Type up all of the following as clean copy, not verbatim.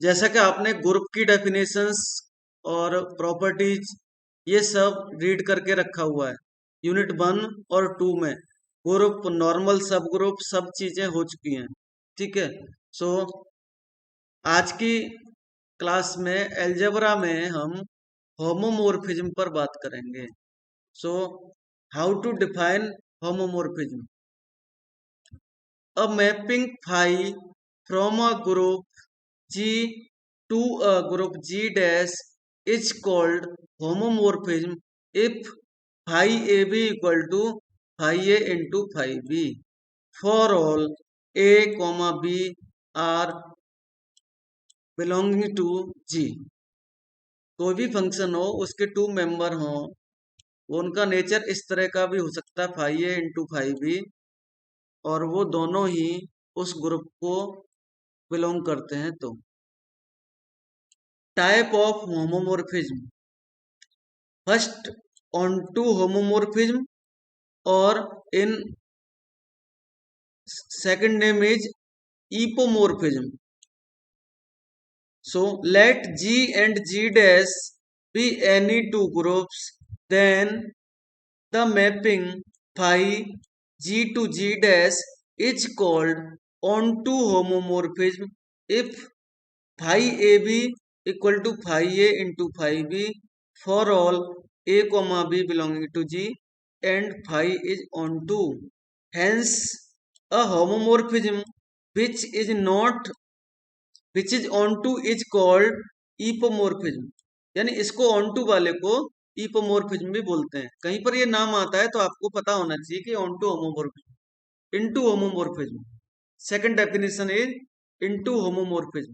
जैसा कि आपने ग्रुप की डेफिनेशंस और प्रॉपर्टीज ये सब रीड करके रखा हुआ है यूनिट 1 और 2 में। ग्रुप, नॉर्मल, सब ग्रुप, सब चीजें हो चुकी हैं। ठीक है। सो आज की क्लास में एल्जेब्रा में हम होमोमोर्फिज्म पर बात करेंगे। So how to define homomorphism? A mapping phi from a group G to a group G dash is called homomorphism if phi AB equal to phi A into phi B for all A, B are belonging to G। कोई भी function हो उसके to member हो, वो उनका nature इस तरह का भी हो सकता है phi A into phi B, और वो दोनों ही उस ग्रुप को बिलोंग करते हैं। तो type of homomorphism, first onto homomorphism और in second name is epimorphism. So let G and G dash be any two groups, then the mapping phi G to G dash is called onto homomorphism if phi AB equal to phi A into phi B for all A, B belonging to G and phi is onto. Hence, a homomorphism which is not which is onto is called epomorphism। यानी इसको onto वाले को epomorphism भी बोलते हैं। कहीं पर ये नाम आता है तो आपको पता होना चाहिए कि onto homomorphism, into homomorphism। Second definition is into homomorphism।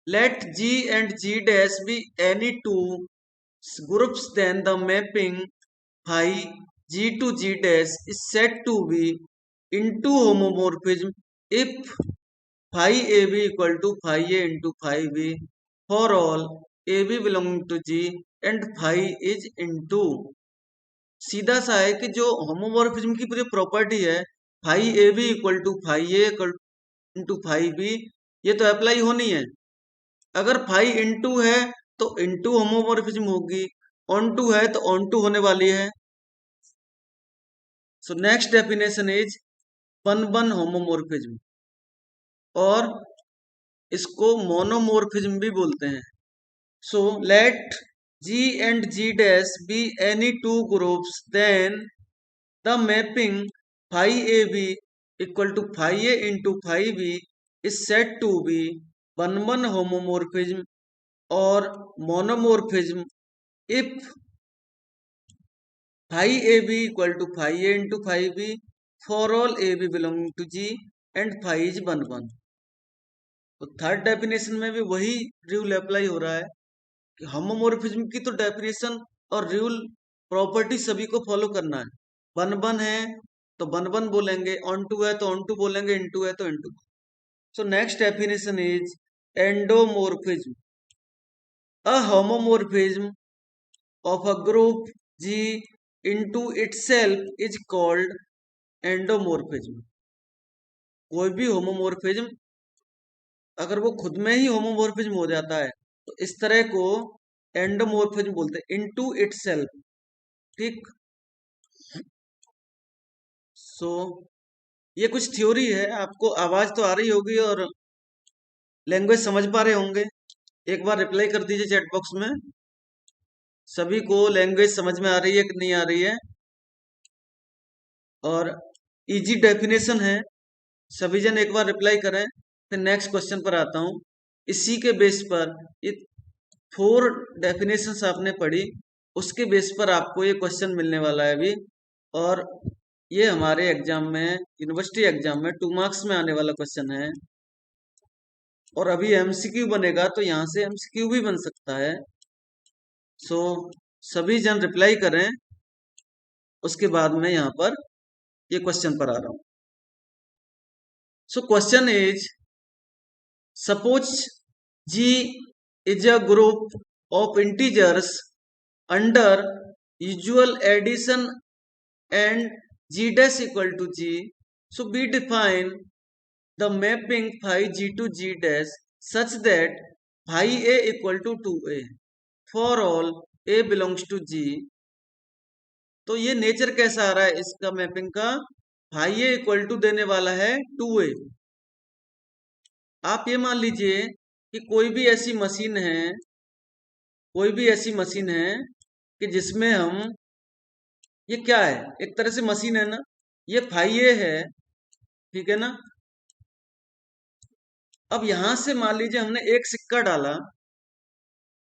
Let G and G dash be any two groups, then the mapping phi G to G dash is said to be into homomorphism if phi AB equal to phi A into phi B for all AB belonging to G and phi is into। सीधा सा है कि जो homomorphism की पूरी property है phi A B equal to phi A into phi B, ये तो अप्लाई होनी है। अगर फाई इंटू है तो इंटू होमोमॉर्फिज्म होगी, ऑन टू है तो ऑन टू होने वाली है। सो next definition is one one homomorphism, और इसको मोनोमॉर्फिज्म भी बोलते हैं। सो let G and G dash be any two groups, then the mapping phi AB equal to phi A into phi B is said to be one homomorphism or monomorphism if phi AB equal to phi A into phi B for all AB belonging to G and phi is 1 1। तो third definition में भी वही rule apply हो रहा है कि homomorphism की तो डेफिनेशन और रूल प्रॉपर्टी सभी को फॉलो करना है। 1 1 है तो 1 1 बोलेंगे, ऑन टू है तो ऑन टू बोलेंगे, इनटू है तो into. So next definition is endomorphism. A homomorphism of a group G into itself is called endomorphism। कोई भी होमोमॉर्फिज्म अगर वो खुद में ही होमोमॉर्फिज्म हो जाता है तो इस तरह को एंडोमॉर्फिज्म बोलते हैं, इनटू इटसेल्फ। ठीक। सो ये कुछ थ्योरी है, आपको आवाज तो आ रही होगी और लैंग्वेज समझ पा रहे होंगे। एक बार रिप्लाई कर दीजिए चैट बॉक्स में, सभी को लैंग्वेज समझ में आ रही है कि नहीं आ रही है। और इजी डेफिनेशन है, सभी जन एक बार रिप्लाई करें, फिर नेक्स्ट क्वेश्चन पर आता हूं। इसी के बेस पर ये 4 डेफिनेशंस आपने पढ़ी, उसके बेस पर आपको ये क्वेश्चन मिलने वाला है अभी। और ये हमारे एग्जाम में, यूनिवर्सिटी एग्जाम में 2 मार्क्स में आने वाला क्वेश्चन है। और अभी एमसीक्यू बनेगा तो यहाँ से एमसीक्यू भी बन सकता है। सो सभी जन रिप्लाई करें, उसके बाद में यहाँ पर ये क्वेश्चन पर आ रहा हूं। So question is, suppose G is a group of integers under usual addition and G dash equal to G. So we define the mapping phi G to G dash such that phi a equal to 2a for all a belongs to G. तो ये nature कैसा आ रहा है इसका mapping का, phi a equal to देने वाला है 2a। आप ये मान लीजिए कि कोई भी ऐसी मशीन है, कोई भी ऐसी मशीन है कि जिसमें हम, ये क्या है, एक तरह से मशीन है ना, ये फाई ए है, ठीक है ना। अब यहां से मान लीजिए हमने एक सिक्का डाला,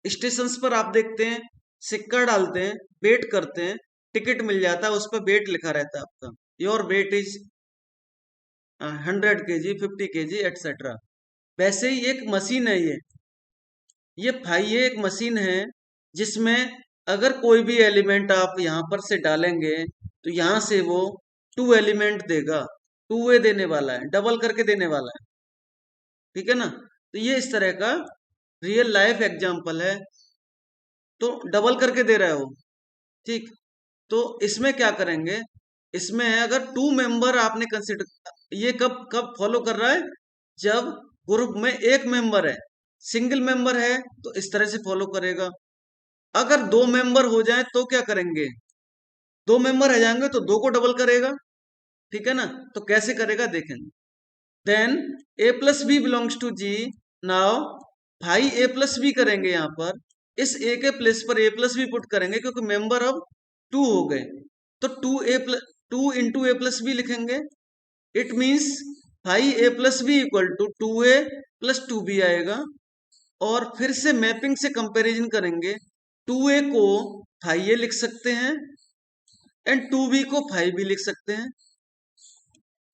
स्टेशंस पर आप देखते हैं सिक्का डालते हैं, वेट करते हैं, टिकट मिल जाता है, उस पर वेट लिखा रहता है आपका, your weight is 100 kg 50 kg etcetera. वैसे ही एक मशीन है ये फाई एक मशीन है जिसमें अगर कोई भी एलिमेंट आप यहाँ पर से डालेंगे तो यहाँ से वो 2 एलिमेंट देगा, 2a देने वाला है, डबल करके देने वाला है, ठीक है ना। तो ये इस तरह का रियल लाइफ एग्जांपल है, तो डबल करके दे रहा है वो, ठीक। तो इसमें क्या करेंगे, इसमें अगर 2 मेंबर आपने कंसिडर, ये कब कब फॉलो कर रहा है, जब ग्रुप में एक मेंबर है, सिंगल मेंबर है तो इस तरह से फॉलो करेगा। अगर 2 मेंबर हो जाए तो क्या करेंगे, 2 मेंबर रह जाएंगे तो 2 को डबल करेगा, ठीक है ना। तो कैसे करेगा देखेंगे। Then a plus B belongs to G. Now भाई a प्लस बी करेंगे, यहाँ पर इस a के प्लेस पर a प्लस बी पुट करेंगे क्योंकि मेंबर अब 2 हो गए, तो 2 इंटू ए प्लस बी लिखेंगे। इट मीन्स भाई a plus B equal to 2a plus 2b आएगा। और फिर से मैपिंग से कंपैरिजन करेंगे, 2a को भाई ए लिख सकते हैं एंड 2b को भाई बी लिख सकते हैं।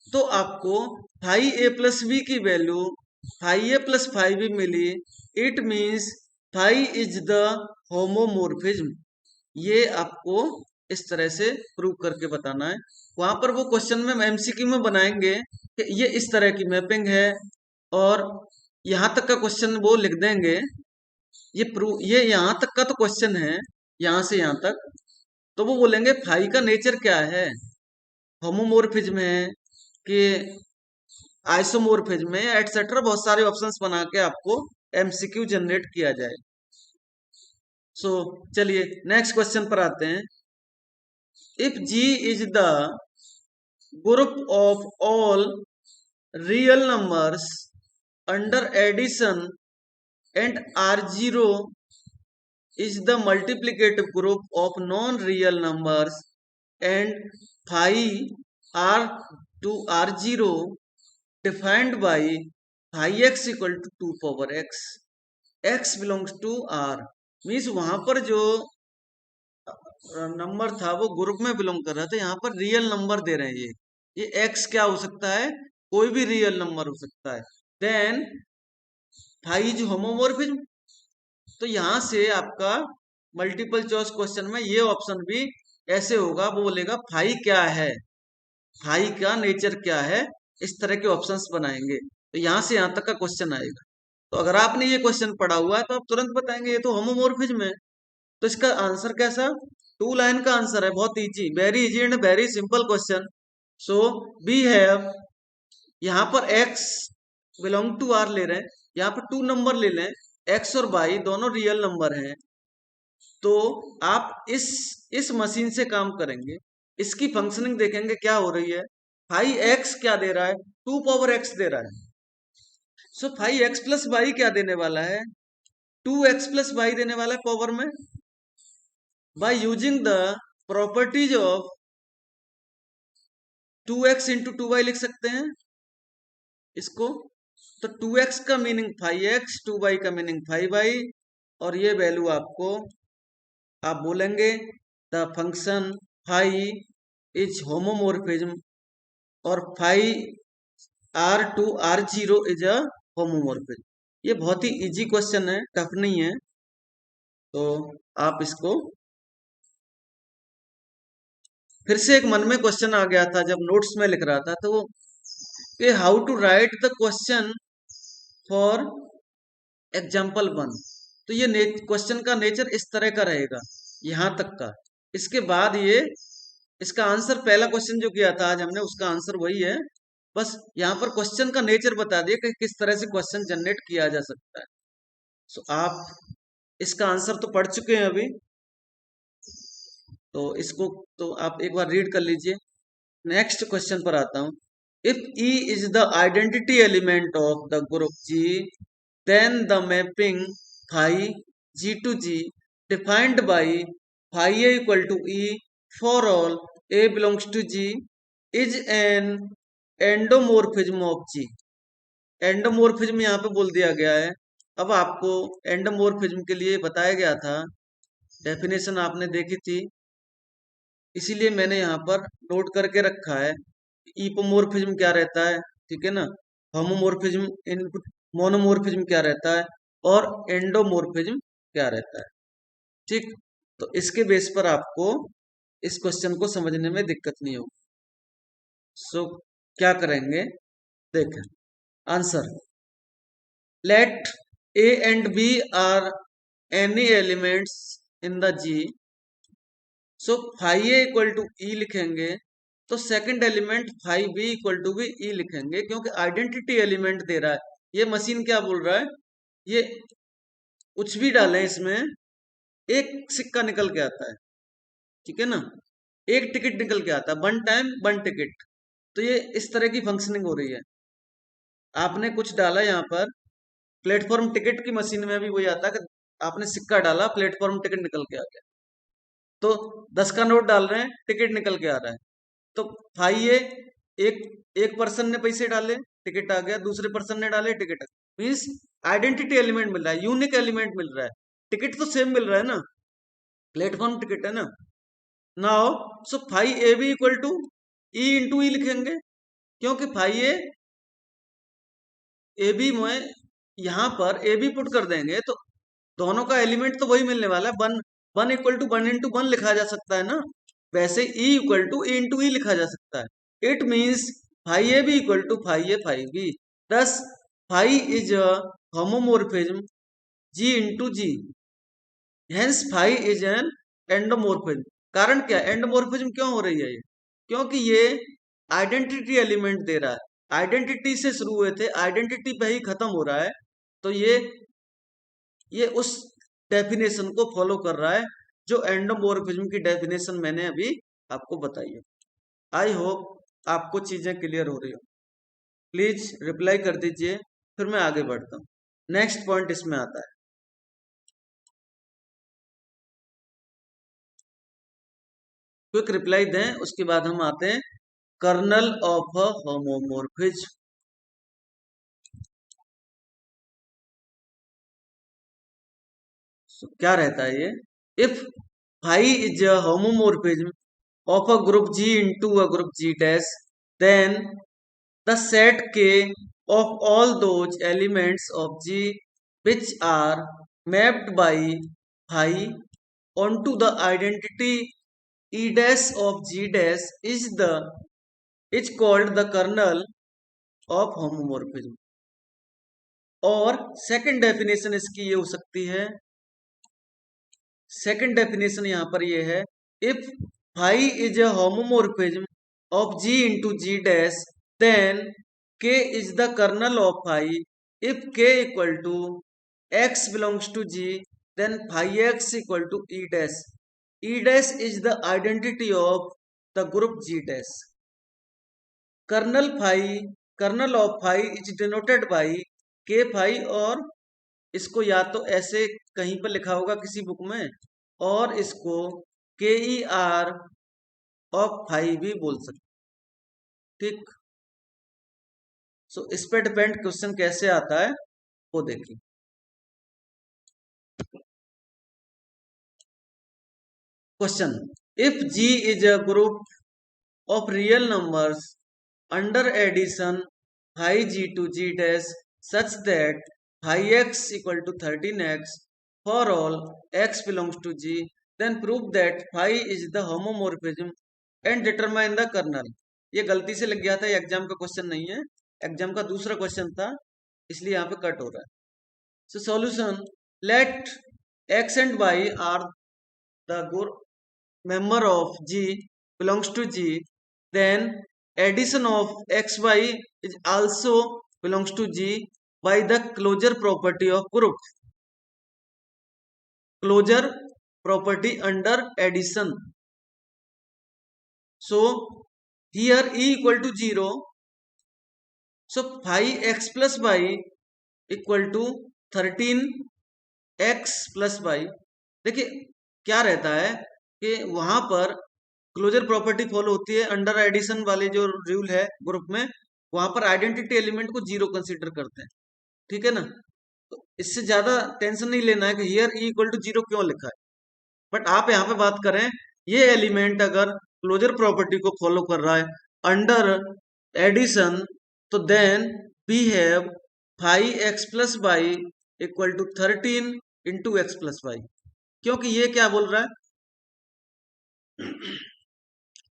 तो आपको फाई ए प्लस बी की value phi A plus phi B मिली। It means phi is the homomorphism. ये आपको इस तरह से प्रूव करके बताना है। वहां पर वो क्वेश्चन में एमसीक्यू में बनाएंगे कि ये इस तरह की मैपिंग है, और यहां तक का क्वेश्चन वो लिख देंगे। ये यहां तक का तो क्वेश्चन है, यहां से यहां तक। तो वो बोलेंगे फाई का नेचर क्या है, होमोमोर्फिज्म है कि आइसोमोर्फिज्म में, एटसेट्रा, बहुत सारे ऑप्शंस बना के आपको एमसीक्यू जनरेट किया जाए। सो चलिए नेक्स्ट क्वेश्चन पर आते हैं। If G is the group of all real numbers under addition and R0 is the multiplicative group of non-real numbers and phi R to R0 defined by phi x equal to 2 power x, x belongs to R। Means वहां पर जो number था वो group में belong कर रहा था, यहाँ पर रियल नंबर दे रहे हैं। ये x क्या हो सकता है, कोई भी रियल नंबर हो सकता है। देन फाई इज होमोमोर्फिज्म, तो यहां से आपका मल्टीपल चॉइस क्वेश्चन में ये ऑप्शन भी ऐसे होगा, वो बोलेगा फाई क्या है, फाई का नेचर क्या है, इस तरह के ऑप्शंस बनाएंगे। तो यहां से यहां तक का क्वेश्चन आएगा। तो अगर आपने ये क्वेश्चन पढ़ा हुआ है तो आप तुरंत बताएंगे ये तो होमोमोर्फिज्म है। तो इसका आंसर कैसा, 2 लाइन का आंसर है, बहुत easy, very easy and very simple question. So we have, यहाँ पर x बिलोंग टू r ले रहे हैं, यहाँ पर 2 नंबर ले लें, x और y दोनों रियल नंबर हैं। तो आप इस मशीन से काम करेंगे, इसकी फंक्शनिंग देखेंगे क्या हो रही है। फाई एक्स क्या दे रहा है, 2 पावर एक्स दे रहा है। So phi x plus y क्या देने वाला है, 2x प्लस वाई देने वाला है पावर में। By using the properties of 2x into 2y लिख सकते हैं इसको। तो 2x का मीनिंग फाई एक्स, 2y का मीनिंग फाई वाई, और ये वैल्यू आपको आप बोलेंगे the function phi is homomorphism, और phi R2 R0 is a homomorphism. ये बहुत ही इजी क्वेश्चन है, टफ नहीं है। तो आप इसको, फिर से एक मन में क्वेश्चन आ गया था जब नोट्स में लिख रहा था, तो वो कि how to write the question for example 1। तो ये क्वेश्चन का नेचर इस तरह का रहेगा, यहां तक का। इसके बाद ये इसका आंसर, पहला क्वेश्चन जो किया था आज हमने, उसका आंसर वही है, बस यहाँ पर क्वेश्चन का नेचर बता दिया कि किस तरह से क्वेश्चन जनरेट किया जा सकता है। सो आप इसका आंसर तो पढ़ चुके हैं अभी, तो इसको तो आप एक बार रीड कर लीजिए। नेक्स्ट क्वेश्चन पर आता हूं। If e is the identity element of the group G, then the mapping phi G to G defined by phi a equal to e for all a belongs to G is an endomorphism of G. Endomorphism यहाँ पे बोल दिया गया है। अब आपको एंडोमोर्फिज्म के लिए बताया गया था, डेफिनेशन आपने देखी थी, इसीलिए मैंने यहाँ पर नोट करके रखा है। ईपोमोर्फिज्म क्या रहता है, ठीक है ना, होमोमोर्फिज्म, इनपुट मोनोमोर्फिज्म क्या रहता है, और एंडोमोर्फिज्म क्या रहता है। ठीक, तो इसके बेस पर आपको इस क्वेश्चन को समझने में दिक्कत नहीं होगी। सो क्या करेंगे, देखें answer. Let a and b are any elements in the G. So phi a equal to e लिखेंगे, तो second element phi b equal to भी ई लिखेंगे, क्योंकि आइडेंटिटी एलिमेंट दे रहा है। ये मशीन क्या बोल रहा है, ये कुछ भी डालें इसमें एक सिक्का निकल के आता है, ठीक है ना, एक टिकट निकल के आता है, वन टाइम वन टिकट। तो ये इस तरह की फंक्शनिंग हो रही है। आपने कुछ डाला यहाँ पर, प्लेटफॉर्म टिकट की मशीन में भी वही आता है कि आपने सिक्का डाला, प्लेटफॉर्म टिकट निकल के आ गया। तो 10 का नोट डाल रहे हैं, टिकट निकल के आ रहा है। तो भाई ये एक एक पर्सन ने पैसे डाले, टिकट आ गया, दूसरे पर्सन ने डाले, टिकट मीन्स आइडेंटिटी एलिमेंट मिल रहा है, यूनिक एलिमेंट मिल रहा है। टिकट तो सेम मिल रहा है ना, प्लेटफॉर्म टिकट है ना। Now so phi A B equal to e into e लिखेंगे, क्योंकि फाई ए बी में यहाँ पर ए बी पुट कर देंगे तो दोनों का एलिमेंट तो वही मिलने वाला है। One one equal to one into one लिखा जा सकता है ना, वैसे e equal to e into e लिखा जा सकता है। It means phi A B equal to phi a phi b. Thus phi is a homomorphism G into G, hence phi is an endomorphism. कारण क्या, एंडोमोर्फिज्म क्यों हो रही है ये, क्योंकि ये आइडेंटिटी एलिमेंट दे रहा है। आइडेंटिटी से शुरू हुए थे, आइडेंटिटी पे ही खत्म हो रहा है। तो ये उस डेफिनेशन को फॉलो कर रहा है जो एंडोमोर्फिज्म की डेफिनेशन मैंने अभी आपको बताई है। आई होप आपको चीजें क्लियर हो रही हो। प्लीज रिप्लाई कर दीजिए, फिर मैं आगे बढ़ता हूँ। नेक्स्ट पॉइंट इसमें आता है, क्विक रिप्लाई दें, उसके बाद हम आते हैं कर्नल ऑफ अ होमोमोर्फिज्म। क्या रहता है ये, if phi is a homomorphism of a group G into a group G dash, then the set K of all those elements of G which are mapped by phi onto the identity E dash of G dash is called the kernel of homomorphism। और second definition इसकी ये हो सकती है, second definition यहां पर ये है, if phi is a homomorphism of G into G dash, then K is the kernel of phi. If K equal to x belongs to G, then phi x equal to e dash. E dash is the identity of the group G dash. Kernel phi, kernel of phi is denoted by K phi, और इसको या तो ऐसे कहीं पर लिखा होगा किसी बुक में, और इसको के ई आर ऑफ फाई भी बोल सकते, ठीक। सो इस पे डिपेंड क्वेश्चन कैसे आता है वो देखिए। Question, if G is a group of real numbers under addition phi G to G dash such that phi x equal to 13x for all x belongs to g, then prove that phi is the homomorphism and determine the kernel। ये गलती से लग गया था, ये exam का question नहीं है, एग्जाम का दूसरा क्वेश्चन था, इसलिए यहाँ पे कट हो रहा है। So solution, let x and y are the member of G belongs to G, then addition of xy is also belongs to G by the closure property of group. Closure property under addition. So here E equal to 0. So phi x plus y equal to 13x plus y. देखिए क्या रहता है कि वहां पर closure property follow होती है under addition वाले जो रूल है ग्रुप में, वहां पर आइडेंटिटी एलिमेंट को 0 कंसीडर करते हैं, ठीक है ना। तो इससे ज्यादा टेंशन नहीं लेना है कि हियर ई इक्वल टू 0 क्यों लिखा है, बट आप यहाँ पे बात करें ये एलिमेंट अगर क्लोजर प्रॉपर्टी को फॉलो कर रहा है अंडर एडिशन, तो then we have phi x plus y equal to 13 into x plus y. क्योंकि ये क्या बोल रहा है,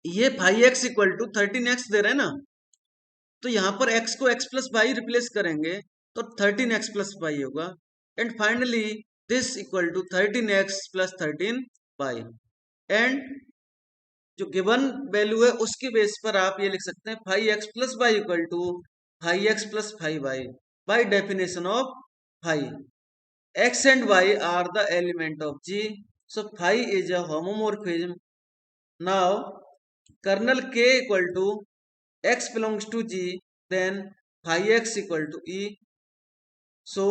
ये phi x equal to 13x दे रहे हैं ना, तो यहां पर x को x प्लस वाई रिप्लेस करेंगे तो 13x प्लस वाई होगा, and finally this equal to 13x plus 13y। And जो गिवन वैल्यू है उसके बेस पर आप ये लिख सकते हैं phi x plus y equal to phi x plus phi y by definition of phi x and y are the element of G, so phi is a homomorphism. Now kernel k equal to x belongs to G, then phi x equal to E. So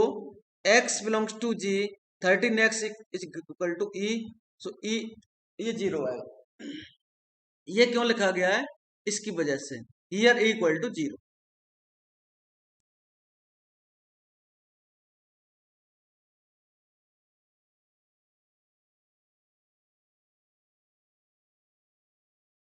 x belongs to G, 13x is equal to E, so E ये 0 है। ये क्यों लिखा गया है, इसकी वजह से, here E equal to 0।